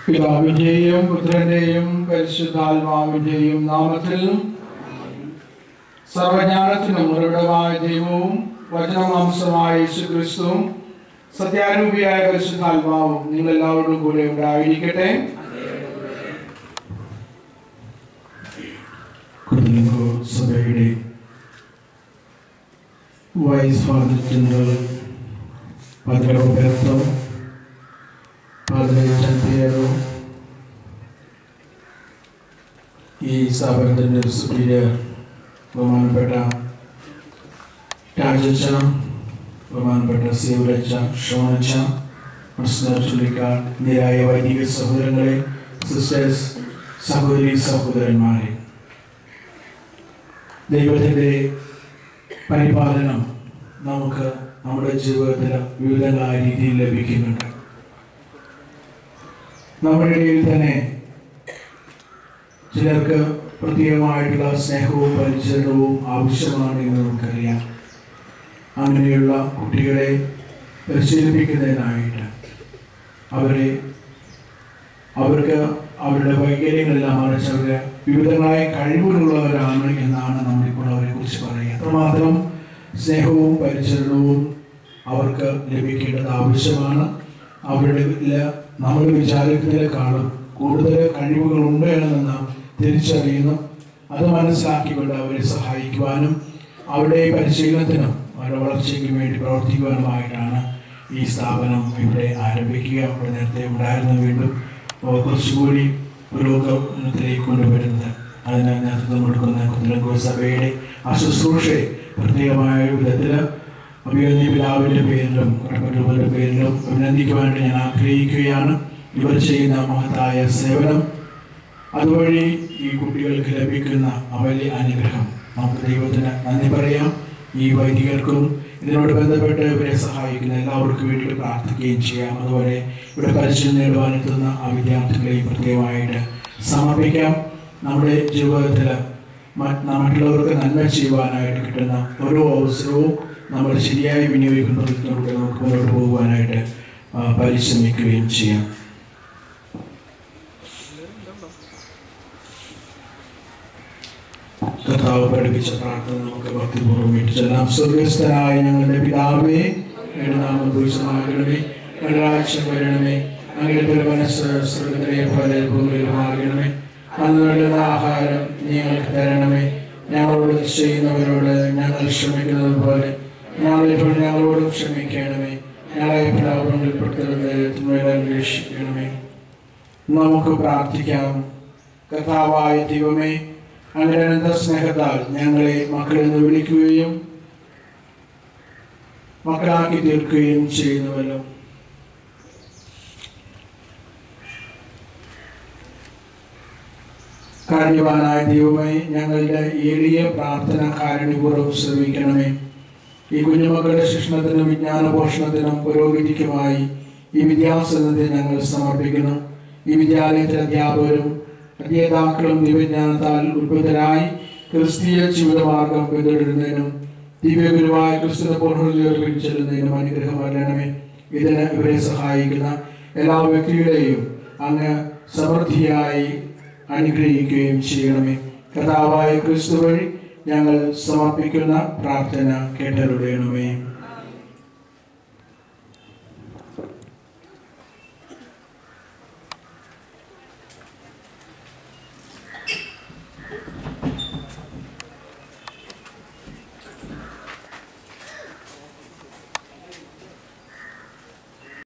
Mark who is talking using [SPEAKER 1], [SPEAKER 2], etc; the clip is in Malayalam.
[SPEAKER 1] പിതാവിന്റെയും പുത്രന്റെയും പരിശുദ്ധാത്മാവിന്റെയും നാമത്തിൽ സർവജ്ഞാനത്തിനും ഉറവിടമായ ദൈവവും വചനമാംസമായ യേശുക്രിസ്തുവും സത്യാരൂപിയായ പരിശുദ്ധാത്മാവും നിങ്ങളെല്ലാവരോടും കൂടെ ഉണ്ടായിരിക്കട്ടെ. സഭയുടെ vice father general Padre Roberto, Padre Gianpiero, ഈ സ്ഥാപനത്തിൻ്റെ സുപ്പീരിയർ ബഹുമാനപ്പെട്ട രാജച്ച, ബഹുമാനപ്പെട്ട സേവരച്ച, ഷോണച്ച, ചുള്ളിക്കാർ, നിരായ വൈദിക സഹോദരങ്ങളെ, സിസ്റ്റേഴ്സ്, സഹോദരി സഹോദരന്മാരെ, ദൈവത്തിൻ്റെ പരിപാലനം നമുക്ക് നമ്മുടെ ജീവിതത്തിൽ വിവിധങ്ങളായ രീതിയിൽ ലഭിക്കുന്നുണ്ട്. നമ്മുടെ ഇടയിൽ തന്നെ ചിലർക്ക് പ്രത്യേകമായിട്ടുള്ള സ്നേഹവും പരിചരണവും ആവശ്യമാണ് എന്ന് നമുക്കറിയാം. അങ്ങനെയുള്ള കുട്ടികളെ പരിശീലിപ്പിക്കുന്നതിനായിട്ട് അവർക്ക് അവരുടെ വൈകല്യങ്ങളെല്ലാം മറിച്ച് അവർ വിവിധങ്ങളായ കഴിവുകളുള്ളവരാണ് എന്നാണ് നമ്മളിപ്പോൾ അവരെ കുറിച്ച് പറയുക. അത്രമാത്രം സ്നേഹവും പരിചരണവും അവർക്ക് ലഭിക്കേണ്ടത് ആവശ്യമാണ്. അവരുടെ നമ്മൾ വിചാരിക്കുന്നതിനേക്കാളും കൂടുതൽ കഴിവുകളുണ്ട് എന്ന് നാം തിരിച്ചറിയുന്നു. അത് മനസ്സിലാക്കിക്കൊണ്ട് അവരെ സഹായിക്കുവാനും അവരുടെ പരിശീലനത്തിനും അവരുടെ വളർച്ചയ്ക്കും വേണ്ടി പ്രവർത്തിക്കുവാനുമായിട്ടാണ് ഈ സ്ഥാപനം ഇവിടെ ആരംഭിക്കുക. അവിടെ നേരത്തെ ഉണ്ടായിരുന്ന വീണ്ടും കുറച്ചുകൂടി പുരോഗമനത്തിലേക്ക് കൊണ്ടുവരുന്നത്, അതിന് നേതൃത്വം കൊടുക്കുന്ന കുത്തിലങ്കോ സഭയുടെ ആ ശുശ്രൂഷയെ പ്രത്യേകമായ വിധത്തിൽ അഭിനന്ദി പിതാവിൻ്റെ പേരിലും കടപ്പറ്റൂരിൻ്റെ പേരിലും അഭിനന്ദിക്കുവാനായിട്ട് ഞാൻ ആഗ്രഹിക്കുകയാണ്. ഇവർ ചെയ്യുന്ന മഹത്തായ സേവനം, അതുവഴി ഈ കുട്ടികൾക്ക് ലഭിക്കുന്ന വലിയ അനുഗ്രഹം, നമുക്ക് ദൈവത്തിന് നന്ദി പറയാം. ഈ വൈദികർക്കും ഇതിനോട് ബന്ധപ്പെട്ട് ഇവരെ സഹായിക്കുന്ന എല്ലാവർക്കും വേണ്ടി പ്രാർത്ഥിക്കുകയും ചെയ്യാം. അതുപോലെ ഇവിടെ പരിശീലനം നേടുവാനെത്തുന്ന ആ വിദ്യാർത്ഥികളെ പ്രത്യേകമായിട്ട് സമർപ്പിക്കാം. നമ്മുടെ ജീവിതത്തിൽ മറ്റുള്ളവർക്ക് നന്മ ചെയ്യുവാനായിട്ട് കിട്ടുന്ന ഓരോ അവസരവും നമ്മൾ ശരിയായി വിനിയോഗിക്കുന്നതിലൂടെ നമുക്ക് മുന്നോട്ട് പോകുവാനായിട്ട് പരിശ്രമിക്കുകയും ചെയ്യാം. കർത്താവ് പഠിപ്പിച്ച പ്രാർത്ഥന നമുക്ക് ഭക്തിപൂർവ്വം വീട്ടിച്ചെല്ലാം. സ്വർഗസ്ഥനായ ഞങ്ങളുടെ പിതാവേ, അങ്ങയുടെ നാമം പൂജിതമാകണമേ, അങ്ങയുടെ രാജ്യം വരണമേ, അങ്ങയുടെ തിരുമനസ്സ് സ്വർഗ്ഗത്തിലെ പോലെ ഭൂമിയിലുമാകണമേ. അന്ന് വേണ്ടുന്ന ആഹാരം ഞങ്ങൾക്ക് തരണമേ, ഞങ്ങളോട് ചെയ്യുന്നവരോട് ഞങ്ങൾ ക്ഷമിക്കുന്നത് പോലെ ഞങ്ങളിപ്പോൾ ഞങ്ങളോടും ക്ഷമിക്കണമേ, ഞങ്ങളെ പ്രലോഭനത്തിൽപ്പെടുത്തരുത്, അന്വേഷിക്കണമേ. നമുക്ക് പ്രാർത്ഥിക്കാം. കർത്താവായ ദൈവമേ, അങ്ങയുടെ അനന്ത സ്നേഹത്താൽ ഞങ്ങളെ മക്കളെന്ന് വിളിക്കുകയും മക്കളാക്കി തീർക്കുകയും ചെയ്യുന്നുവല്ലോ. കാരുണ്യവാനായ ദൈവമേ, ഞങ്ങളുടെ എളിയ പ്രാർത്ഥന കാരുണ്യപൂർവ്വം ശ്രമിക്കണമേ. ഈ കുഞ്ഞുമക്കളുടെ ശിക്ഷണത്തിനും വിജ്ഞാന പോഷണത്തിനും പുരോഗതിക്കുമായി ഈ വിദ്യാസനത്തെ ഞങ്ങൾ സമർപ്പിക്കുന്നു. ഈ വിദ്യാലയത്തിലെ അധ്യാപകരും അധ്യാതാക്കളും ദിവ്യജ്ഞാനത്താൽ ഉത്ഭുതരായി ക്രിസ്തീയ ജീവിതമാർഗം പിന്തുടരുന്നതിനും ദിവ്യഗുരുവായ ക്രിസ്തുവിനെ പൂർണ്ണതയോടെ ചെല്ലുന്നതിനും അനുഗ്രഹം വരണമേ. ഇതിന് ഇവരെ സഹായിക്കുന്ന എല്ലാ വ്യക്തികളെയും അങ്ങ് സമൃദ്ധിയായി അനുഗ്രഹിക്കുകയും ചെയ്യണമേ. കർത്താവായ ക്രിസ്തു വഴി ഞങ്ങൾ സമർപ്പിക്കുന്ന പ്രാർത്ഥന കേട്ടരുളയണമേ.